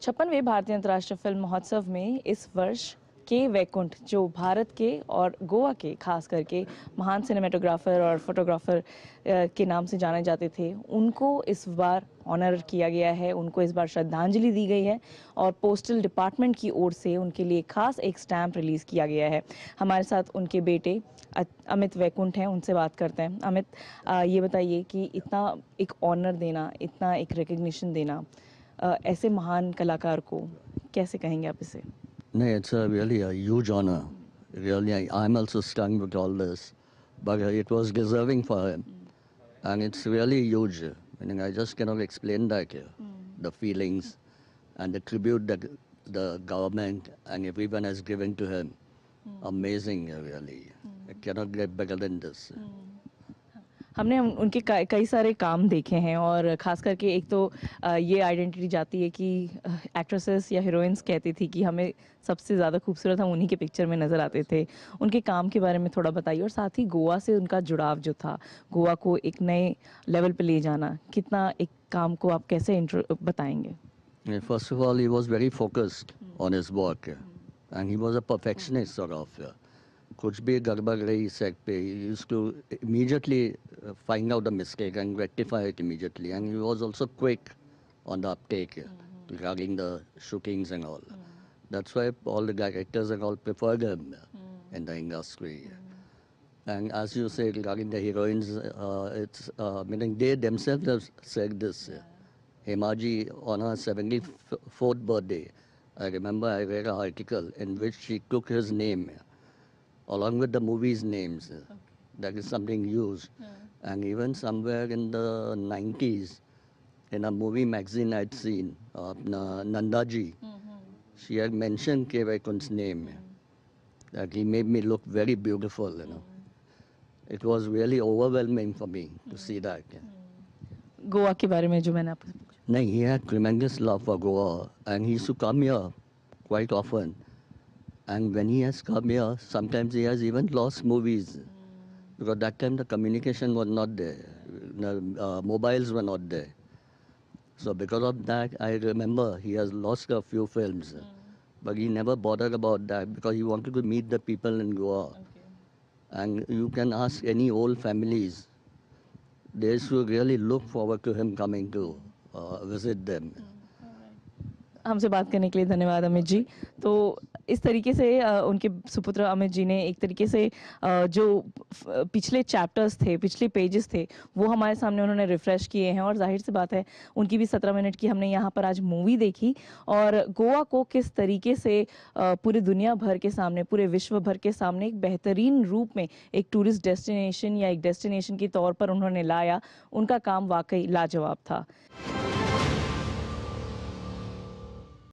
56वें भारतीय अंतर्राष्ट्रीय फिल्म महोत्सव में इस वर्ष के वैकुंठ जो भारत के और गोवा के खास करके महान सिनेमेटोग्राफर और फोटोग्राफर के नाम से जाने जाते थे, उनको इस बार ऑनर किया गया है, उनको इस बार श्रद्धांजलि दी गई है और पोस्टल डिपार्टमेंट की ओर से उनके लिए खास एक स्टैम्प रिलीज़ किया गया है। हमारे साथ उनके बेटे अमित वैकुंठ हैं, उनसे बात करते हैं। अमित, ये बताइए कि इतना एक ऑनर देना, इतना एक रिकग्निशन देना ऐसे महान कलाकार को कैसे कहेंगे आप इसे? No, it's really a huge honor. Really, I'm also stunned with all this, but it was deserving for him, and it's really huge. Meaning, I just cannot explain that here. The feelings and the tribute that the government and everyone has given to him. Amazing, really. It cannot get better than this. हमने उनके कई सारे काम देखे हैं और ख़ास करके एक तो ये आइडेंटिटी जाती है कि एक्ट्रेसेस या हीरोइंस कहती थी कि हमें सबसे ज़्यादा खूबसूरत हम उन्हीं के पिक्चर में नज़र आते थे। उनके काम के बारे में थोड़ा बताइए और साथ ही गोवा से उनका जुड़ाव जो था, गोवा को एक नए लेवल पे ले जाना, कितना एक काम को आप कैसे बताएंगे? First of all, he was very focused on his work, and he was a perfectionist sort of. कुछ भी गड़बड़ रही सेट पे, he used to immediately find out the mistake and rectify it immediately, and he was also quick on the uptake regarding the shootings and all. That's why all the directors and all preferred him in the industry. And as you say regarding the heroines, it's meaning they themselves have said this. Hemaji, on her 74th birthday, I remember I read an article in which she took his name along with the movies' names. That is something huge. And even somewhere in the 90s, in a movie magazine I'd seen, Nandaji, she had mentioned K. Vaikunth's name. That he made me look very beautiful, It was really overwhelming for me to see that. Goa के बारे में जो मैंने आपसे पूछा। No, he had tremendous love for Goa, and he used to come here quite often. And when he has come here, sometimes he has even lost movies. Because that time the communication was not there. Mobiles were not there. So because of that, I remember he has lost a few films. But he never bothered about that because he wanted to meet the people in Goa. And you can ask any old families. They should really look forward to him coming to visit them. हमसे बात करने के लिए धन्यवाद अमित जी। तो इस तरीके से उनके सुपुत्र अमित जी ने एक तरीके से जो पिछले चैप्टर्स थे, पिछले पेजेस थे, वो हमारे सामने उन्होंने रिफ्रेश किए हैं और जाहिर सी बात है उनकी भी 17 मिनट की हमने यहाँ पर आज मूवी देखी और गोवा को किस तरीके से पूरी दुनिया भर के सामने, पूरे विश्व भर के सामने एक बेहतरीन रूप में एक टूरिस्ट डेस्टिनेशन या एक डेस्टिनेशन के तौर पर उन्होंने लाया, उनका काम वाकई लाजवाब था।